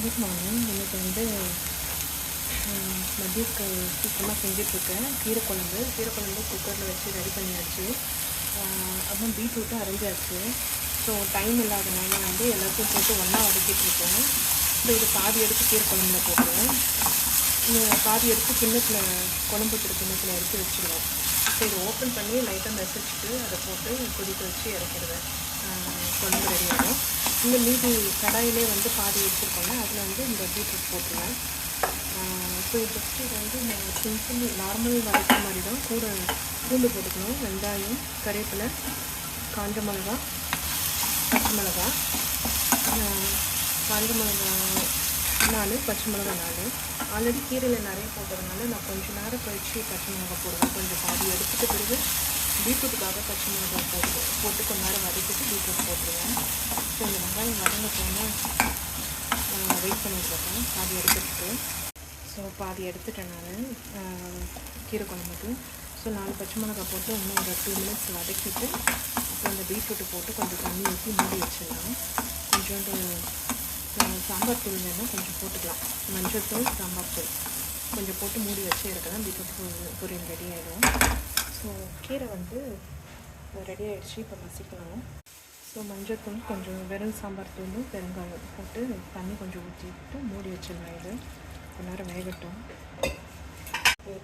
Good morning. இன்றைக்கி வந்து மதியத்துக்கு சீக்கிரமாக செஞ்சிட்ருக்கேன். கீரை குழம்பு குக்கரில் வச்சு ரெடி பண்ணியாச்சு. அப்புறம் பீட்ரூட்டும் அரைஞ்சாச்சு. ஸோ டைம் இல்லாதனால வந்து எல்லாத்தையும் போட்டு ஒன்றா வதக்கிட்டுருக்கேன். இது பாதி எடுத்து கீரை குழம்புல போட்டுருவேன். பாதி எடுத்து கிண்ணத்தில் குழம்பு வைக்கிற கிண்ணத்தில் எடுத்து வச்சுருவேன். ஸோ இதை ஓப்பன் பண்ணி லைட்டாக மெசேஜ்ட்டு அதை போட்டு கொதிக்க வச்சு இறக்கிடுவேன். குழம்பு ரெடி ஆகும். இந்த மீதி கடாயிலே வந்து பாதி வச்சுருக்கோங்க, அதில் வந்து இந்த பீட்ரூட் போட்டுருவேன். ஸோ ஜஸ்ட்டு இதை வந்து நான் சிம்பிள் நார்மல் வதக்கிற மாதிரி தான். கூட பூண்டு போட்டுக்கணும், வெங்காயம், கறிவேப்பிலை, காஞ்ச மிளகா, பச்சை மிளகா. காஞ்ச மிளகா 4, பச்சை மிளகா 4. ஆல்ரெடி கீரையில் நிறைய போட்டதுனால நான் கொஞ்சம் நேரம் கழித்து பச்சை மிளகா போடுவேன். கொஞ்சம் பாதி எடுத்துகிட்ட பிறகு பீட்ரூட்டுக்காக பச்சை மிளகா போட்டு கொஞ்ச நேரம் வதக்கிட்டு பீட்ரூட் போட்டுருவேன். ஸோ இந்த வெங்காயம் வதங்க போனால் வெயிட் பண்ணிட்டுருக்கேன் பாதி எடுத்துகிட்டு. ஸோ பாதி எடுத்துட்டேன் நான் கீரை குழம்புக்கு. ஸோ 4 பச்சை மிளகா போட்டு இன்னும் ஒரு 2 மினிட்ஸ் வதக்கிட்டு அப்புறம் இந்த பீட்ரூட்டு போட்டு கொஞ்சம் தண்ணி ஊற்றி மூடி வச்சிடலாம். கொஞ்சோண்டு சாம்பார் தூள் வேணால் கொஞ்சம் போட்டுக்கலாம். மஞ்சள் தூள், சாம்பார் தூள் கொஞ்சம் போட்டு மூடி வச்சு இருக்கலாம். பீட்ரூட் பொரியல் ரெடி ஆகிடும். ஸோ கீரை வந்து ரெடி ஆகிடுச்சு. இப்போ மசிக்கணும். ஸோ மஞ்சள் தூள், கொஞ்சம் வெறும் சாம்பார் தூள், பெருங்காயம் போட்டு தண்ணி கொஞ்சம் ஊற்றிட்டு மூடி வச்சிடலாம். இது கொஞ்ச நேரம் வேகட்டும்.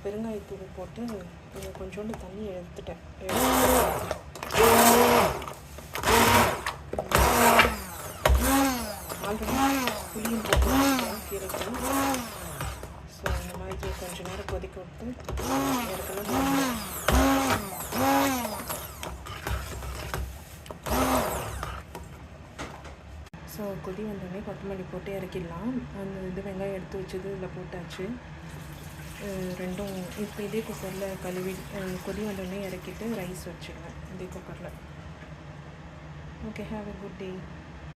பெருங்காயத்தூள் போட்டு கொஞ்சோண்டு தண்ணி எடுத்துட்டேன். ஆல்ரெடி புளியும் போட்டு கீரைக்கு. ஸோ இந்த மாதிரி கொஞ்சம் நேரம் கொதிக்க விட்டு இறக்கணும். ஸோ கொதி வந்தோடனே கொத்தமல்லி போட்டு இறக்கிடலாம். அந்த வெங்காயம் எடுத்து வச்சது இதில் போட்டாச்சு. ரெண்டும் இப்போ இதே குக்கரில் கழுவி கொதி வந்தோடனே இறக்கிட்டு ரைஸ் வச்சுடுவேன் இதே குக்கரில். Okay, have a good day.